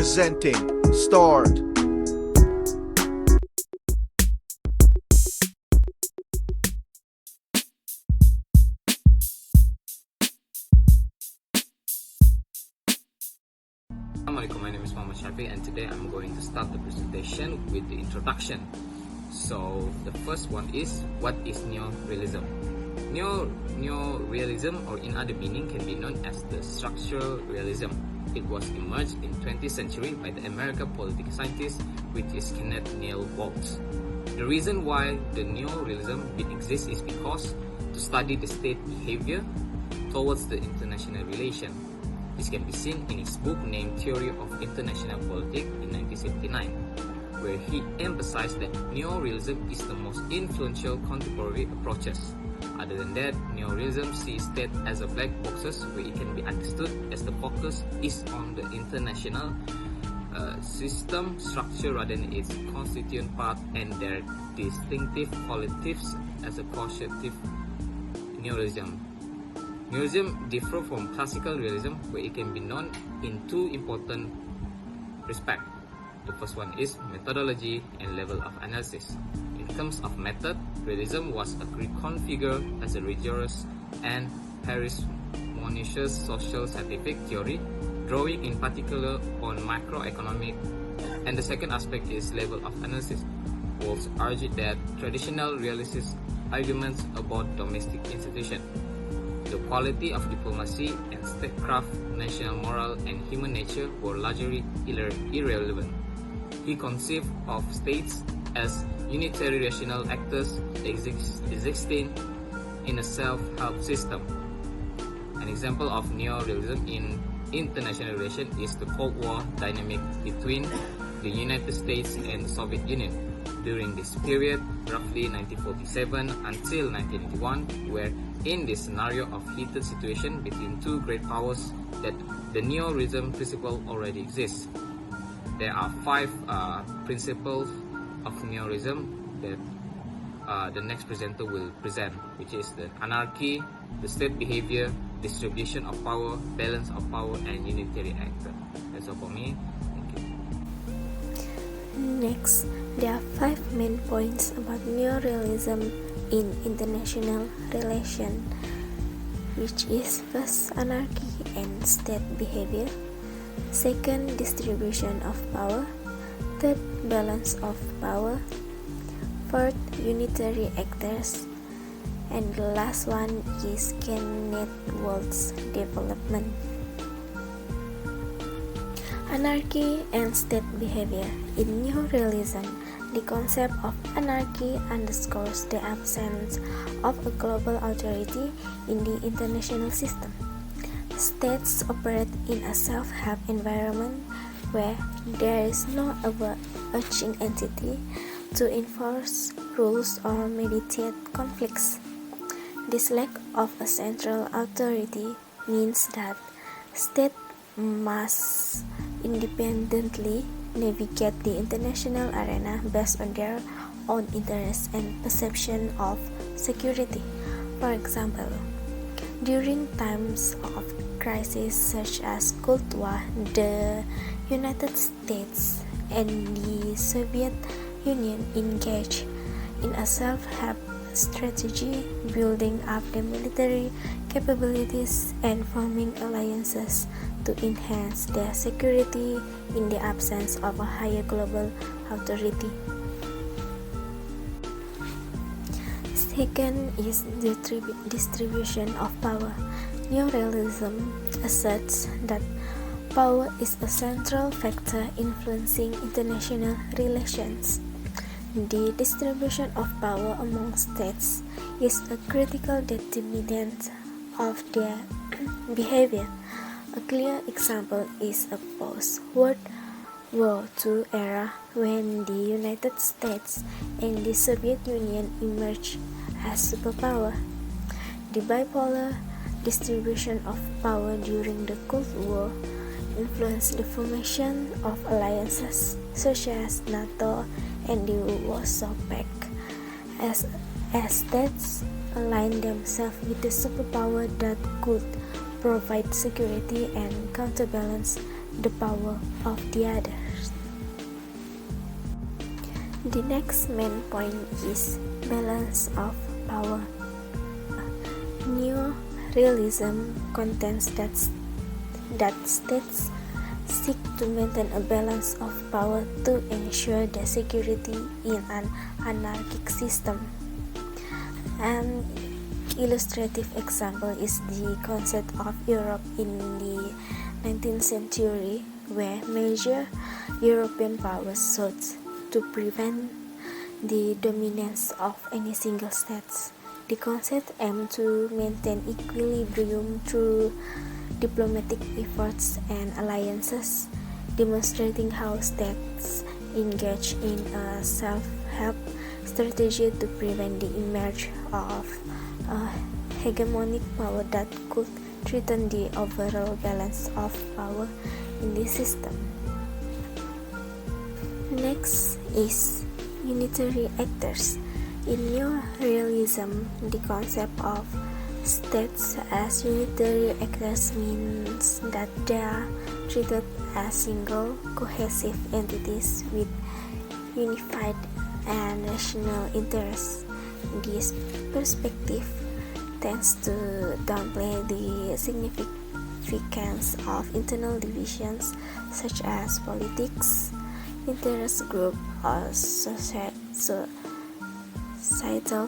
presenting Start. Assalamualaikum, my name is Muhammad Shafi, and today I'm going to start the presentation with the introduction. So the first one is, what is neorealism? Neorealism, or in other meaning, can be known as the structural realism. It was emerged in 20th century by the American political scientist, which is Kenneth Neil Waltz. The reason why the neorealism exists is because to study the state behavior towards the international relation. This can be seen in his book named Theory of International Politics in 1979, where he emphasized that neorealism is the most influential contemporary approaches. Other than that, neorealism sees state as a black boxes where it can be understood as the focus is on the international system structure rather than its constituent part and their distinctive qualities as a causative neorealism. Neorealism differs from classical realism, where it can be known in two important respects. The first one is methodology and level of analysis. In terms of method, realism was reconfigured as a rigorous and parsimonious social scientific theory, drawing in particular on macroeconomic. And the second aspect is level of analysis. Waltz argued that traditional realist arguments about domestic institutions, the quality of diplomacy and statecraft, national moral and human nature were largely irrelevant. He conceived of states as unitary rational actors existing in a self-help system. An example of neorealism in international relations is the Cold War dynamic between the United States and the Soviet Union. During this period, roughly 1947 until 1981, where in this scenario of heated situation between two great powers, that the neorealism principle already exists. There are 5 principles of neorealism that the next presenter will present, which is the anarchy, the state behavior, distribution of power, balance of power, and unitary actor. That's all for me. Thank you. Next, there are 5 main points about neorealism in international relations, which is first, anarchy and state behavior; second, distribution of power; third, balance of power; fourth, unitary actors; and the last one is Kenneth Waltz development. Anarchy and state behavior. In neorealism, the concept of anarchy underscores the absence of a global authority in the international system. States operate in a self-help environment where there is no overarching entity to enforce rules or mediate conflicts. This lack of a central authority means that states must independently navigate the international arena based on their own interests and perception of security. For example, during times of crisis such as Cold War, the United States and the Soviet Union engaged in a self-help strategy, building up their military capabilities and forming alliances to enhance their security in the absence of a higher global authority. Second is the distribution of power. Neorealism asserts that power is a central factor influencing international relations. The distribution of power among states is a critical determinant of their behavior. A clear example is a post-World War II era when the United States and the Soviet Union emerged as superpower. The bipolar distribution of power during the Cold War influenced the formation of alliances such as NATO and the Warsaw Pact, as states aligned themselves with the superpower that could provide security and counterbalance the power of the others. The next main point is balance of power. Neorealism contends that states seek to maintain a balance of power to ensure the security in an anarchic system. An illustrative example is the concept of Europe in the 19th century, where major European powers sought to prevent the dominance of any single state. The concept aimed to maintain equilibrium through diplomatic efforts and alliances, demonstrating how states engage in a self-help strategy to prevent the emergence of a hegemonic power that could threaten the overall balance of power in the system. Next is unitary actors. In neorealism, the concept of states as unitary actors means that they are treated as single, cohesive entities with unified and national interests. This perspective tends to downplay the significance of internal divisions such as politics, interest group, or societal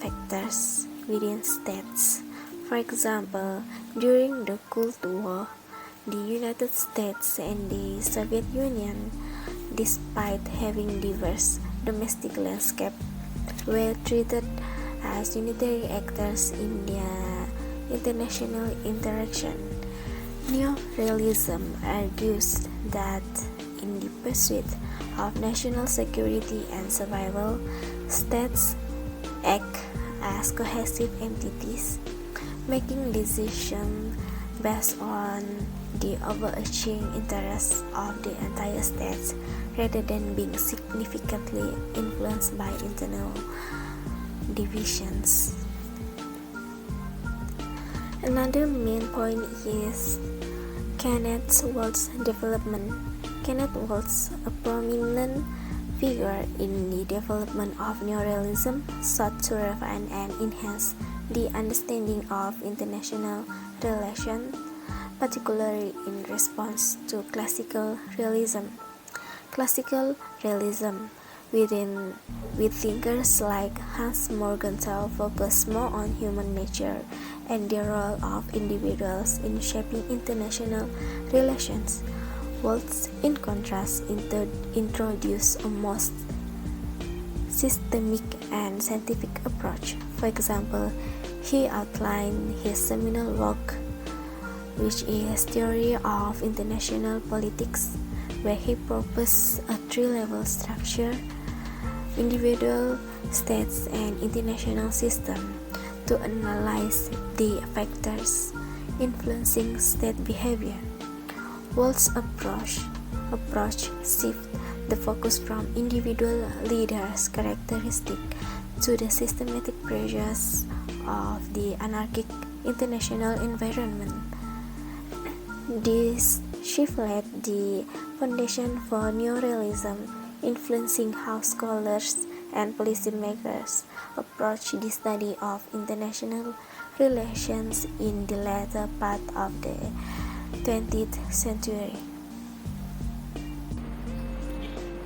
factors within states. For example, during the Cold War, the United States and the Soviet Union, despite having diverse domestic landscape, were treated as unitary actors in their international interaction. Neorealism argues that in the pursuit of national security and survival, states act as cohesive entities, making decisions based on the overarching interests of the entire state rather than being significantly influenced by internal divisions. Another main point is Kenneth Walt's development. Kenneth Waltz, a prominent figure in the development of neorealism, sought to refine and enhance the understanding of international relations, particularly in response to classical realism. Classical realism, with thinkers like Hans Morgenthau, focused more on human nature and the role of individuals in shaping international relations. Waltz, in contrast, introduced a more systemic and scientific approach. For example, he outlined his seminal work, which is Theory of International Politics, where he proposed a three-level structure: individual, states, and international system, to analyze the factors influencing state behavior. Waltz's approach shifts the focus from individual leaders' characteristics to the systematic pressures of the anarchic international environment. This shift laid the foundation for neorealism, influencing how scholars and policymakers approach the study of international relations in the latter part of the 20th century.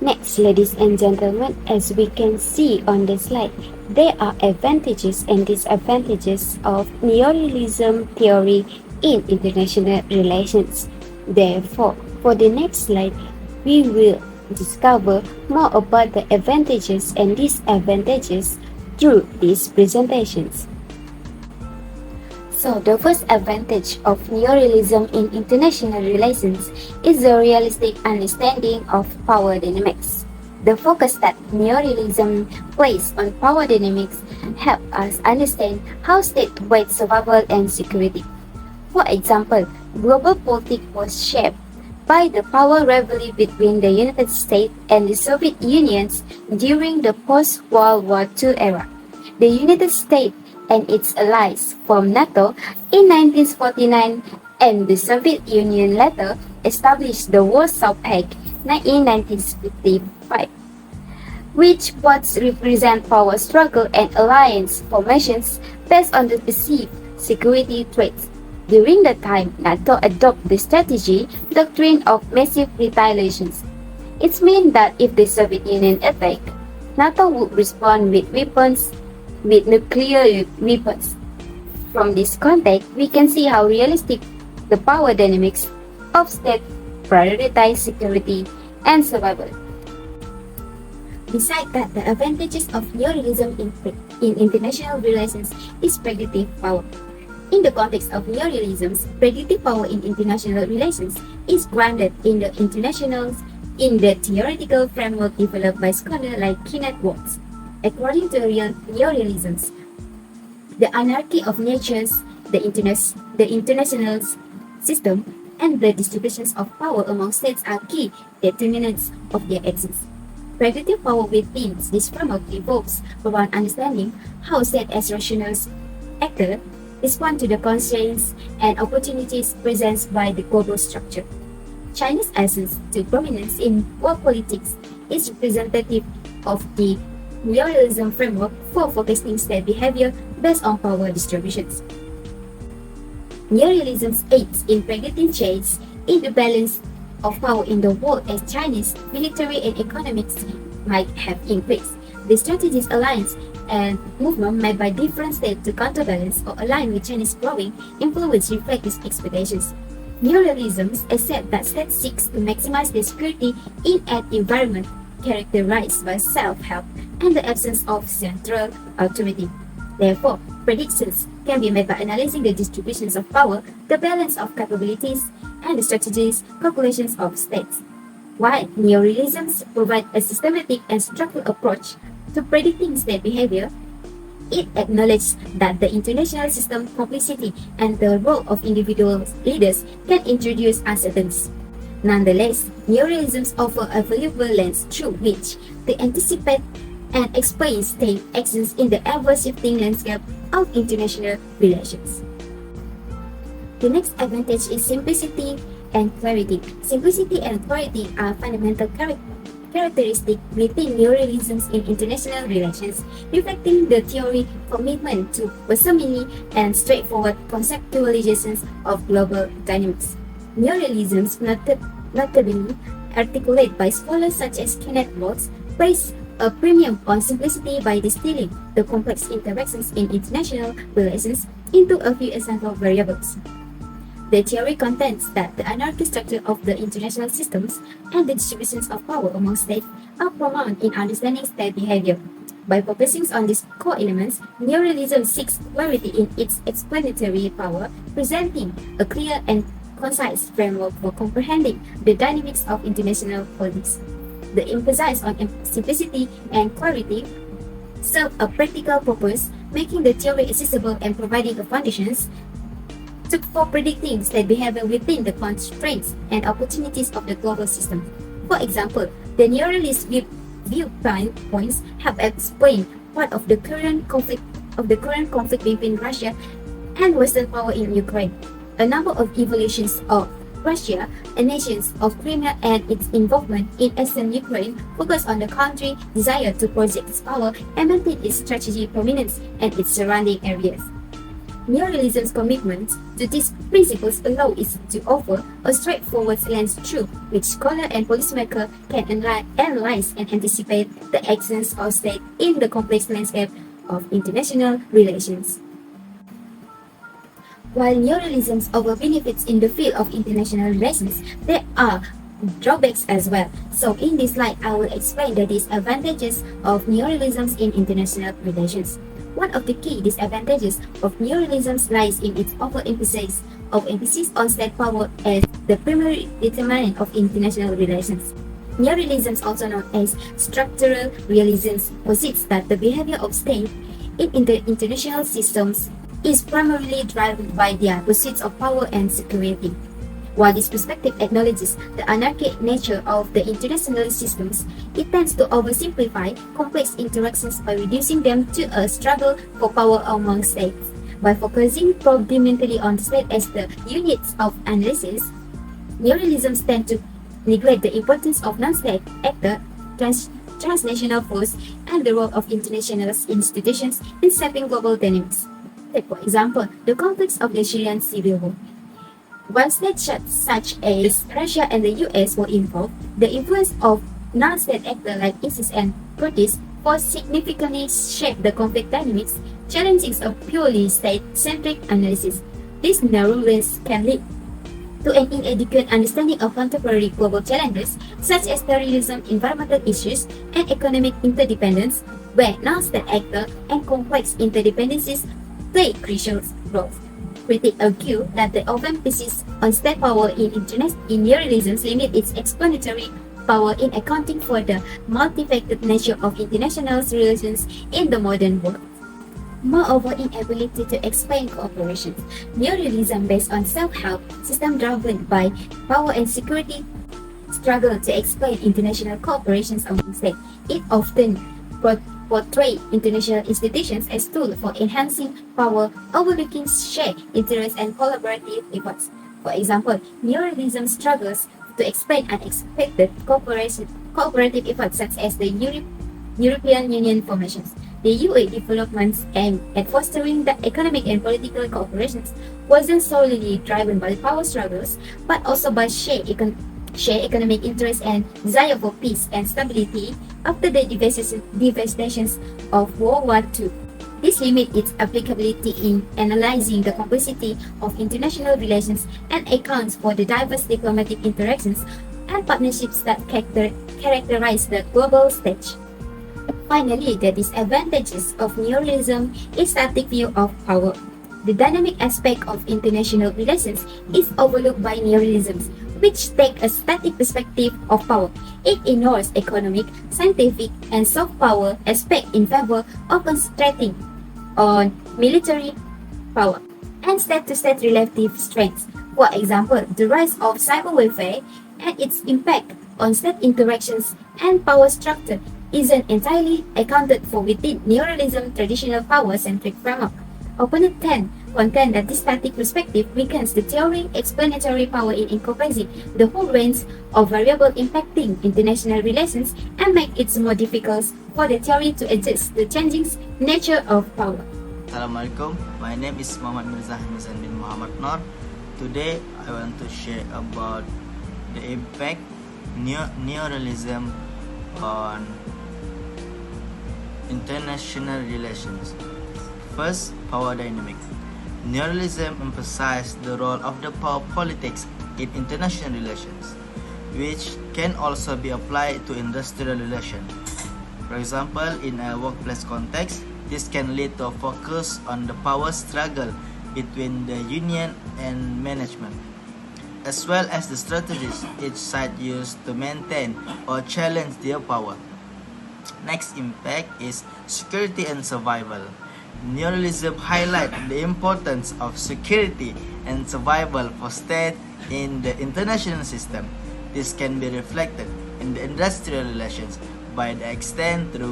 Next, ladies and gentlemen, as we can see on the slide, there are advantages and disadvantages of neorealism theory in international relations. Therefore, for the next slide, we will discover more about the advantages and disadvantages through these presentations. So, the first advantage of neorealism in international relations is the realistic understanding of power dynamics. The focus that neorealism places on power dynamics helps us understand how states weigh survival and security. For example, global politics was shaped by the power rivalry between the United States and the Soviet Union during the post-World War II era. The United States and its allies formed NATO in 1949 and the Soviet Union later established the Warsaw Pact in 1955, which both represent power struggle and alliance formations based on the perceived security threats. During that time, NATO adopted the strategy doctrine of massive retaliations. It means that if the Soviet Union attacked, NATO would respond with nuclear weapons. From this context, we can see how realistic the power dynamics of state prioritize security and survival. Besides that, the advantages of neorealism in international relations is predictive power. In the context of neorealism, predictive power in international relations is grounded in the theoretical framework developed by scholars like Kenneth Waltz. According to neorealism, the anarchy of natures, the international system, and the distributions of power among states are key determinants of their existence. Predictive power within this framework evolves around understanding how states as rational actors respond to the constraints and opportunities presented by the global structure. China's ascent to prominence in world politics is representative of the neorealism framework for focusing state behavior based on power distributions. Neorealism aids in predicting change in the balance of power in the world as Chinese military and economics might have increased. The strategies, alliance, and movement made by different states to counterbalance or align with Chinese growing influence reflect these expectations. Neorealism accepts that states seek to maximize their security in an environment characterized by self-help and the absence of central authority. Therefore, predictions can be made by analyzing the distributions of power, the balance of capabilities, and the strategies, calculations of states. While neorealism provides a systematic and structured approach to predicting state behavior, it acknowledges that the international system complexity and the role of individual leaders can introduce uncertainties. Nonetheless, neorealisms offer a valuable lens through which they anticipate and explain state actions in the ever-shifting landscape of international relations. The next advantage is simplicity and clarity. Simplicity and clarity are fundamental characteristics within neorealisms in international relations, reflecting the theory commitment to parsimony and straightforward conceptualizations of global dynamics. Neorealisms, notably articulated by scholars such as Kenneth Waltz, place a premium on simplicity by distilling the complex interactions in international relations into a few essential variables. The theory contends that the anarchic structure of the international systems and the distributions of power among states are paramount in understanding state behavior. By focusing on these core elements, neorealism seeks clarity in its explanatory power, presenting a clear and concise framework for comprehending the dynamics of international politics. The emphasis on simplicity and clarity serve a practical purpose, making the theory accessible and providing the foundations for predicting state behavior within the constraints and opportunities of the global system. For example, the neorealist viewpoints have explained part of the current conflict between Russia and Western power in Ukraine. A number of evolutions of Russia, a nation of Crimea, and its involvement in eastern Ukraine focus on the country's desire to project its power and maintain its strategic prominence and its surrounding areas. Neorealism's commitment to these principles allow it to offer a straightforward lens through which scholar and policymaker can analyze and anticipate the actions of state in the complex landscape of international relations. While neorealism offers benefits in the field of international relations, there are drawbacks as well. So in this slide, I will explain the disadvantages of neorealism in international relations. One of the key disadvantages of neorealism lies in its overemphasis on state power as the primary determinant of international relations. Neorealism, also known as structural realism, posits that the behavior of states in international systems is primarily driven by their pursuits of power and security. While this perspective acknowledges the anarchic nature of the international systems, it tends to oversimplify complex interactions by reducing them to a struggle for power among states. By focusing predominantly on state as the units of analysis, neorealisms tend to neglect the importance of non-state actor, transnational force, and the role of international institutions in shaping global dynamics. Take, for example, the conflicts of the Syrian civil war. While states such as Russia and the US were involved, the influence of non-state actors like ISIS and Kurdish force significantly shaped the conflict dynamics, challenging a purely state-centric analysis. This narrowness can lead to an inadequate understanding of contemporary global challenges such as terrorism, environmental issues, and economic interdependence, where non-state actors and complex interdependencies play crucial roles. Critics argue that the overemphasis on state power in neorealism limits its explanatory power in accounting for the multifaceted nature of international relations in the modern world. Moreover, inability to explain cooperation. Neorealism based on self-help system driven by power and security struggle to explain international cooperation among states. It often portrays international institutions as tools for enhancing power, overlooking shared interests and collaborative efforts. For example, neorealism struggles to explain unexpected cooperative efforts such as the European Union formations. The UA developments aimed at fostering the economic and political cooperation wasn't solely driven by power struggles, but also by shared economic interests and desire for peace and stability after the devastations of World War II. This limits its applicability in analyzing the complexity of international relations and accounts for the diverse diplomatic interactions and partnerships that characterize the global stage. Finally, the disadvantages of neorealism is static view of power. The dynamic aspect of international relations is overlooked by neorealism, which take a static perspective of power. It ignores economic, scientific, and soft power aspects in favor of concentrating on military power and state-to-state relative strengths. For example, the rise of cyber warfare and its impact on state interactions and power structure isn't entirely accounted for within neorealism's traditional power-centric framework. Opponent 10 contend that this static perspective weakens the theory explanatory power in encompassing the whole range of variables impacting international relations and make it more difficult for the theory to adjust the changing nature of power. Assalamualaikum, my name is Muhammad Mirza Hamizan bin Muhammad Noor. Today I want to share about the impact neorealism on international relations. First, power dynamics. Neorealism emphasizes the role of the power politics in international relations, which can also be applied to industrial relations. For example, in a workplace context, this can lead to a focus on the power struggle between the union and management, as well as the strategies each side used to maintain or challenge their power. Next impact is security and survival. Neorealism highlights the importance of security and survival for state in the international system. This can be reflected in the industrial relations by the extent to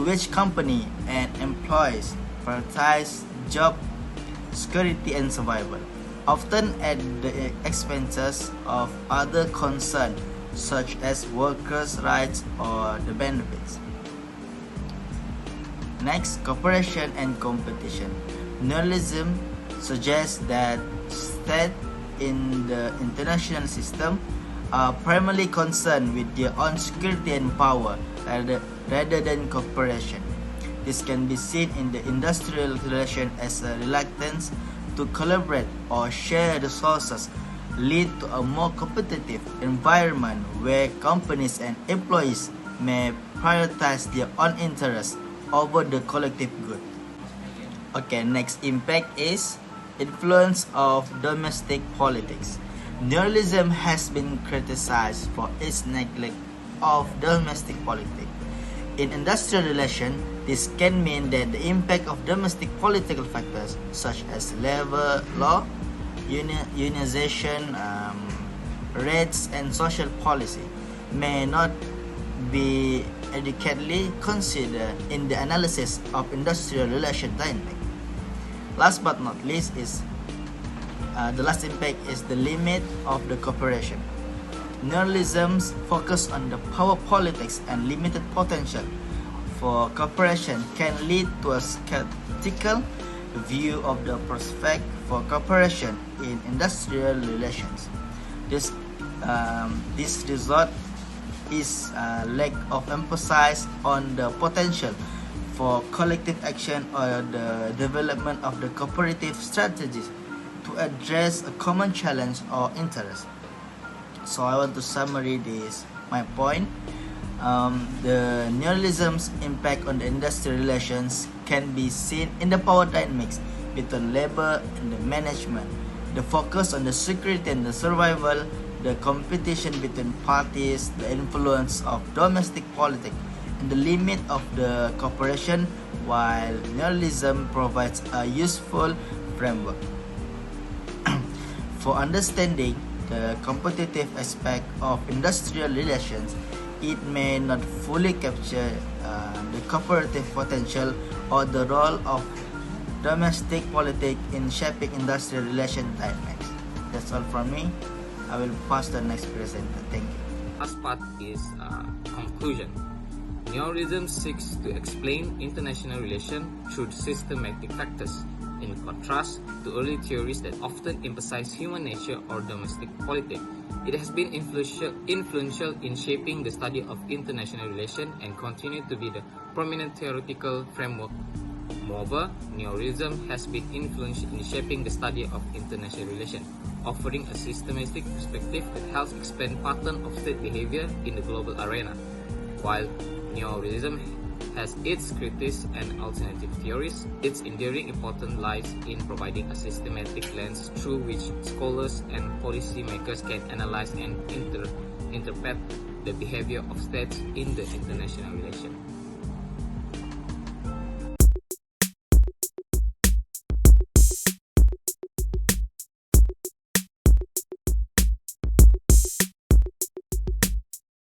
which company and employees prioritize job security and survival, often at the expenses of other concerns such as workers' rights or the benefits. Next, cooperation and competition. Neorealism suggests that states in the international system are primarily concerned with their own security and power rather than cooperation. This can be seen in the industrial relation as a reluctance to collaborate or share resources lead to a more competitive environment where companies and employees may prioritize their own interests over the collective good. Okay, next impact is influence of domestic politics. Neorealism has been criticized for its neglect of domestic politics. In industrial relations, this can mean that the impact of domestic political factors such as labor law, unionization, rates, and social policy may not be adequately considered in the analysis of industrial relation dynamic. Last but not least is the last impact is the limit of the cooperation. Neoliberalism's focus on the power politics and limited potential for cooperation can lead to a skeptical view of the prospect for cooperation in industrial relations. This result is a lack of emphasis on the potential for collective action or the development of the cooperative strategies to address a common challenge or interest. So I want to summarize this my point. The neoliberalism's impact on the industrial relations can be seen in the power dynamics between labor and the management, the focus on the security and the survival, the competition between parties, the influence of domestic politics, and the limit of the cooperation, while neoliberalism provides a useful framework for understanding the competitive aspect of industrial relations. It may not fully capture the cooperative potential or the role of domestic politics in shaping industrial relation dynamics. That's all from me. I will pass the next presenter. Thank you. Last part is conclusion. Neoliberalism seeks to explain international relations through systematic factors, in contrast to early theories that often emphasize human nature or domestic politics. It has been influential in shaping the study of international relations and continues to be the prominent theoretical framework. Moreover, neoliberalism has been influential in shaping the study of international relations, offering a systematic perspective that helps explain patterns of state behavior in the global arena. While neoliberalism has its critics and alternative theories, its enduring importance lies in providing a systematic lens through which scholars and policymakers can analyze and interpret the behavior of states in the international relations.